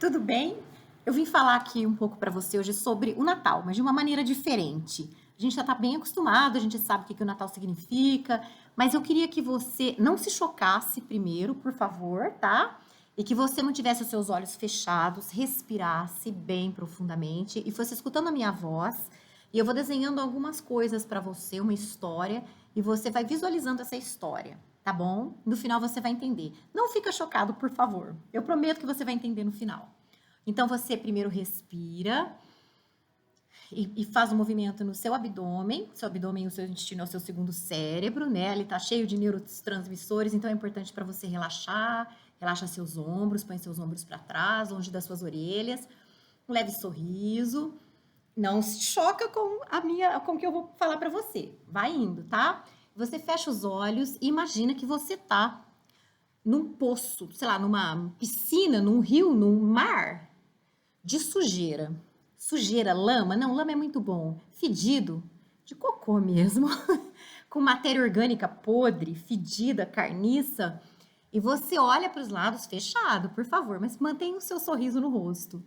tudo bem? Eu vim falar aqui um pouco para você hoje sobre o Natal, mas de uma maneira diferente. A gente já está bem acostumado, a gente sabe o que o Natal significa, mas eu queria que você não se chocasse primeiro, por favor, tá? E que você mantivesse os seus olhos fechados, respirasse bem profundamente e fosse escutando a minha voz. E eu vou desenhando algumas coisas para você, uma história, e você vai visualizando essa história, tá bom? No final você vai entender. Não fica chocado, por favor. Eu prometo que você vai entender no final. Então você primeiro respira e faz um movimento no seu abdômen. Seu abdômen, o seu intestino é o seu segundo cérebro, né? Ele tá cheio de neurotransmissores, então é importante para você relaxar. Relaxa seus ombros, põe seus ombros para trás, longe das suas orelhas. Um leve sorriso. Não se choca com o que eu vou falar para você. Vai indo, tá? Você fecha os olhos e imagina que você tá num poço, sei lá, numa piscina, num rio, num mar de sujeira. Sujeira, lama, não, lama é muito bom. Fedido, de cocô mesmo, com matéria orgânica podre, fedida, carniça. E você olha para os lados fechado, por favor, mas mantenha o seu sorriso no rosto.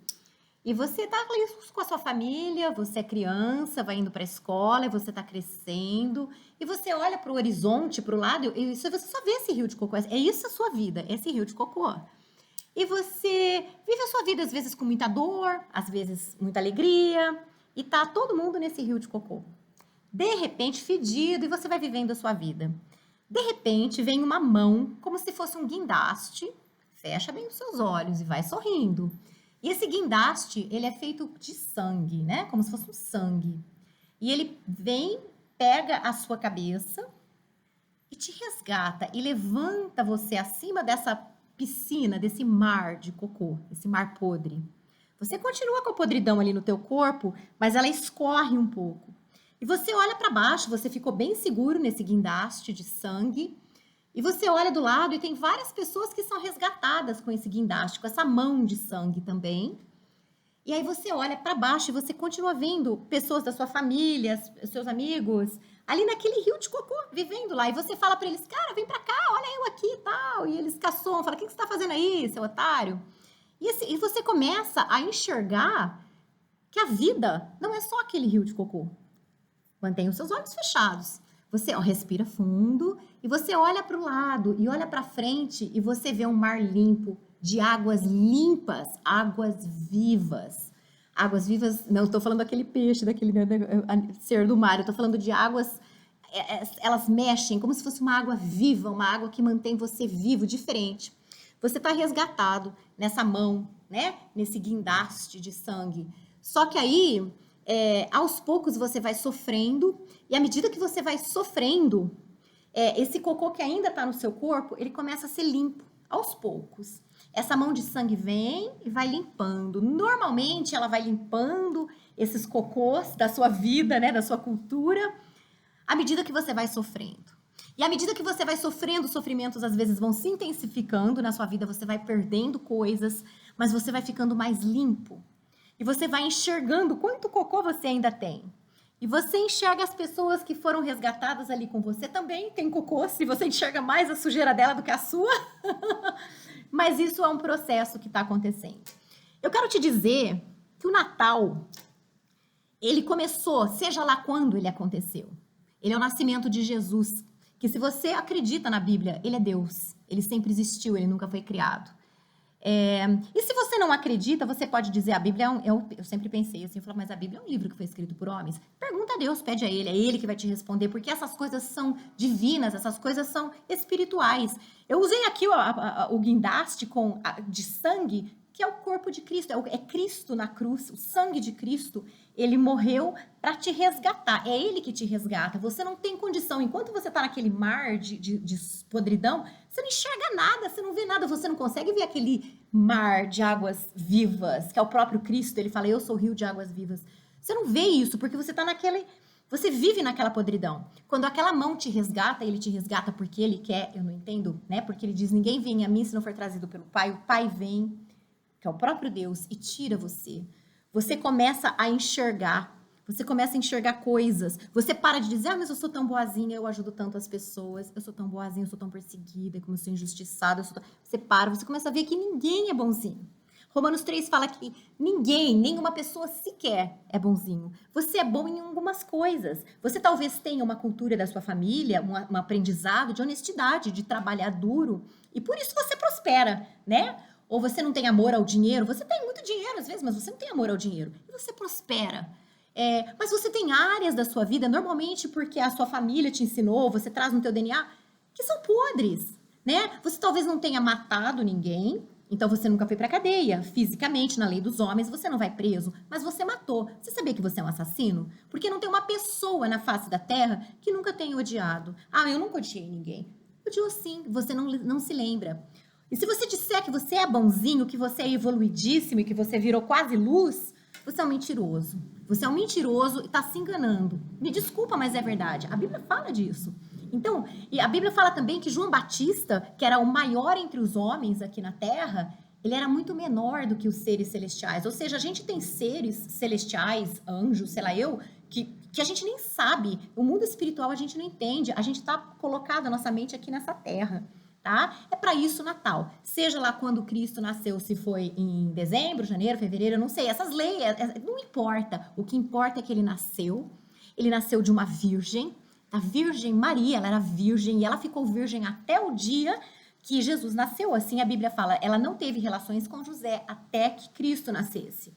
E você tá ali com a sua família, você é criança, vai indo para a escola, e você tá crescendo, e você olha para o horizonte, para o lado, e você só vê esse rio de cocô. É isso a sua vida, esse rio de cocô. E você vive a sua vida, às vezes com muita dor, às vezes muita alegria, e tá todo mundo nesse rio de cocô. De repente, fedido, e você vai vivendo a sua vida. De repente, vem uma mão, como se fosse um guindaste, fecha bem os seus olhos e vai sorrindo. E esse guindaste, ele é feito de sangue, né? Como se fosse um sangue. E ele vem, pega a sua cabeça e te resgata e levanta você acima dessa piscina, desse mar de cocô, esse mar podre. Você continua com a podridão ali no teu corpo, mas ela escorre um pouco. E você olha para baixo, você ficou bem seguro nesse guindaste de sangue. E você olha do lado e tem várias pessoas que são resgatadas com esse guindaste, com essa mão de sangue também. E aí você olha para baixo e você continua vendo pessoas da sua família, seus amigos, ali naquele rio de cocô, vivendo lá. E você fala para eles, cara, vem para cá, olha eu aqui e tal. E eles caçam, falam, o que você está fazendo aí, seu otário? E você começa a enxergar que a vida não é só aquele rio de cocô. Mantenha os seus olhos fechados. Você respira fundo e você olha para o lado e olha para frente e você vê um mar limpo, de águas limpas, águas vivas. Águas vivas, não estou falando daquele peixe, daquele ser do mar, eu estou falando de águas, elas mexem como se fosse uma água viva, uma água que mantém você vivo, diferente. Você está resgatado nessa mão, né? Nesse guindaste de sangue. Só que aí, aos poucos você vai sofrendo, e à medida que você vai sofrendo, esse cocô que ainda está no seu corpo, ele começa a ser limpo, aos poucos. Essa mão de sangue vem e vai limpando. Normalmente, ela vai limpando esses cocôs da sua vida, né, da sua cultura, à medida que você vai sofrendo. E à medida que você vai sofrendo, os sofrimentos às vezes vão se intensificando na sua vida, você vai perdendo coisas, mas você vai ficando mais limpo. E você vai enxergando quanto cocô você ainda tem. E você enxerga as pessoas que foram resgatadas ali com você também tem cocô, se você enxerga mais a sujeira dela do que a sua. Mas isso é um processo que está acontecendo. Eu quero te dizer que o Natal, ele começou, seja lá quando ele aconteceu. Ele é o nascimento de Jesus, que se você acredita na Bíblia, ele é Deus. Ele sempre existiu, ele nunca foi criado. E se você não acredita, você pode dizer, a Bíblia eu sempre pensei assim, mas a Bíblia é um livro que foi escrito por homens. Pergunta a Deus, pede a ele, é ele que vai te responder, porque essas coisas são divinas, essas coisas são espirituais. Eu usei aqui o guindaste de sangue, que é o corpo de Cristo, é Cristo na cruz, o sangue de Cristo, ele morreu para te resgatar, é ele que te resgata, você não tem condição, enquanto você está naquele mar de podridão, você não enxerga nada, você não vê nada, você não consegue ver aquele mar de águas vivas, que é o próprio Cristo, ele fala, eu sou o rio de águas vivas, você não vê isso, porque você está você vive naquela podridão. Quando aquela mão te resgata, ele te resgata porque ele quer, eu não entendo, né? Porque ele diz, ninguém vem a mim se não for trazido pelo Pai, o Pai vem, que é o próprio Deus, e tira você. Você começa a enxergar, você começa a enxergar coisas. Você para de dizer, mas eu sou tão boazinha, eu ajudo tanto as pessoas, eu sou tão boazinha, eu sou tão perseguida, como eu sou injustiçada. Você para, você começa a ver que ninguém é bonzinho. Romanos 3 fala que ninguém, nenhuma pessoa sequer é bonzinho. Você é bom em algumas coisas. Você talvez tenha uma cultura da sua família, um aprendizado de honestidade, de trabalhar duro, e por isso você prospera, né? Ou você não tem amor ao dinheiro. Você tem muito dinheiro às vezes, mas você não tem amor ao dinheiro. E você prospera. Mas você tem áreas da sua vida, normalmente porque a sua família te ensinou, você traz no teu DNA, que são podres, né? Você talvez não tenha matado ninguém, então você nunca foi pra cadeia. Fisicamente, na lei dos homens, você não vai preso, mas você matou. Você sabia que você é um assassino? Porque não tem uma pessoa na face da terra que nunca tenha odiado. Ah, eu nunca odiei ninguém. Odiou sim, você não se lembra. E se você disser que você é bonzinho, que você é evoluidíssimo e que você virou quase luz, você é um mentiroso. Você é um mentiroso e está se enganando. Me desculpa, mas é verdade. A Bíblia fala disso. Então, e a Bíblia fala também que João Batista, que era o maior entre os homens aqui na Terra, ele era muito menor do que os seres celestiais. Ou seja, a gente tem seres celestiais, anjos, sei lá eu, que a gente nem sabe. O mundo espiritual a gente não entende. A gente está colocado a nossa mente aqui nessa Terra. Tá? É para isso o Natal. Seja lá quando Cristo nasceu, se foi em dezembro, janeiro, fevereiro, eu não sei. Essas leis, não importa. O que importa é que ele nasceu. Ele nasceu de uma virgem, a Virgem Maria, ela era virgem e ela ficou virgem até o dia que Jesus nasceu. Assim a Bíblia fala, ela não teve relações com José até que Cristo nascesse.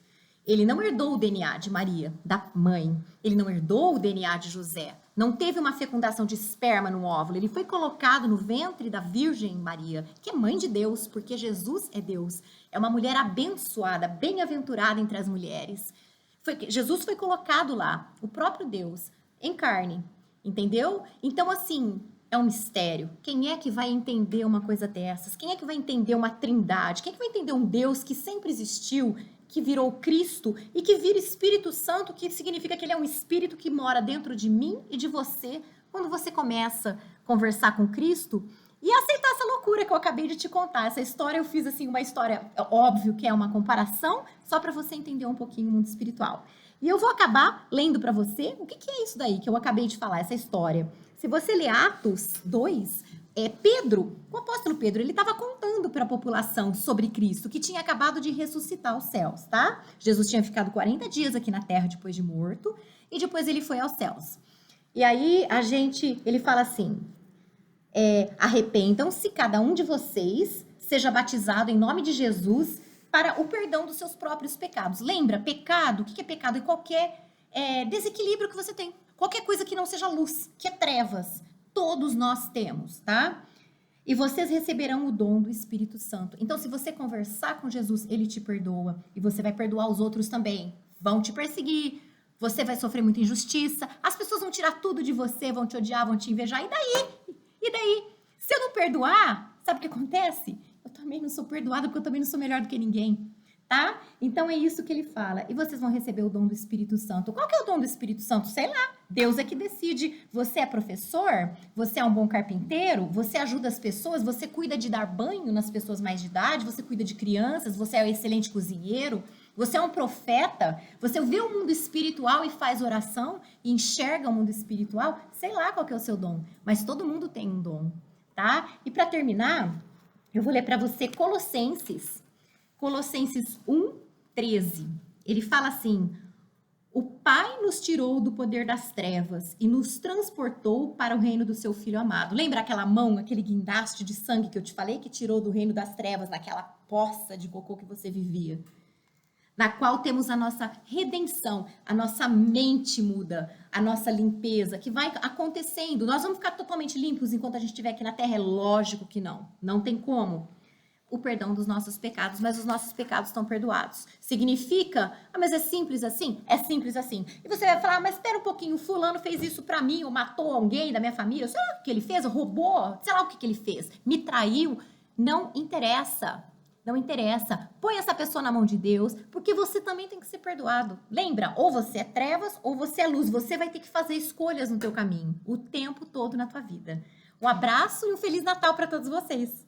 Ele não herdou o DNA de Maria, da mãe. Ele não herdou o DNA de José. Não teve uma fecundação de esperma no óvulo. Ele foi colocado no ventre da Virgem Maria, que é mãe de Deus, porque Jesus é Deus. É uma mulher abençoada, bem-aventurada entre as mulheres. Jesus foi colocado lá, o próprio Deus, em carne. Entendeu? Então, assim, é um mistério. Quem é que vai entender uma coisa dessas? Quem é que vai entender uma trindade? Quem é que vai entender um Deus que sempre existiu, que virou Cristo e que vira Espírito Santo, que significa que ele é um espírito que mora dentro de mim e de você, quando você começa a conversar com Cristo e aceitar essa loucura que eu acabei de te contar. Essa história eu fiz assim, uma história, óbvio que é uma comparação, só para você entender um pouquinho o mundo espiritual. E eu vou acabar lendo para você o que é isso daí que eu acabei de falar, essa história. Se você ler Atos 2, Pedro, o apóstolo Pedro, ele estava contando para a população sobre Cristo, que tinha acabado de ressuscitar aos céus, tá? Jesus tinha ficado 40 dias aqui na terra depois de morto, e depois ele foi aos céus. E aí ele fala assim, arrependam-se cada um de vocês, seja batizado em nome de Jesus, para o perdão dos seus próprios pecados. Lembra, pecado, o que é pecado? É qualquer desequilíbrio que você tem. Qualquer coisa que não seja luz, que é trevas. Todos nós temos, tá? E vocês receberão o dom do Espírito Santo. Então, se você conversar com Jesus, ele te perdoa. E você vai perdoar os outros também. Vão te perseguir. Você vai sofrer muita injustiça. As pessoas vão tirar tudo de você, vão te odiar, vão te invejar. E daí? E daí? Se eu não perdoar, sabe o que acontece? Eu também não sou perdoada porque eu também não sou melhor do que ninguém, tá? Então é isso que ele fala. E vocês vão receber o dom do Espírito Santo. Qual que é o dom do Espírito Santo? Sei lá. Deus é que decide. Você é professor? Você é um bom carpinteiro? Você ajuda as pessoas? Você cuida de dar banho nas pessoas mais de idade? Você cuida de crianças? Você é um excelente cozinheiro? Você é um profeta? Você vê o mundo espiritual e faz oração e enxerga o mundo espiritual? Sei lá qual que é o seu dom, mas todo mundo tem um dom, tá? E para terminar, eu vou ler para você Colossenses 1:13. Ele fala assim: o Pai nos tirou do poder das trevas e nos transportou para o reino do seu Filho amado. Lembra aquela mão, aquele guindaste de sangue que eu te falei que tirou do reino das trevas, naquela poça de cocô que você vivia? Na qual temos a nossa redenção, a nossa mente muda, a nossa limpeza, que vai acontecendo. Nós vamos ficar totalmente limpos enquanto a gente estiver aqui na Terra? É lógico que não. Não tem como. O perdão dos nossos pecados, mas os nossos pecados estão perdoados. Significa, mas é simples assim? É simples assim. E você vai falar, mas espera um pouquinho, fulano fez isso pra mim, ou matou alguém da minha família, sei lá o que ele fez, roubou, sei lá o que ele fez, me traiu. Não interessa. Não interessa. Põe essa pessoa na mão de Deus, porque você também tem que ser perdoado. Lembra, ou você é trevas, ou você é luz. Você vai ter que fazer escolhas no teu caminho, o tempo todo na tua vida. Um abraço e um Feliz Natal para todos vocês.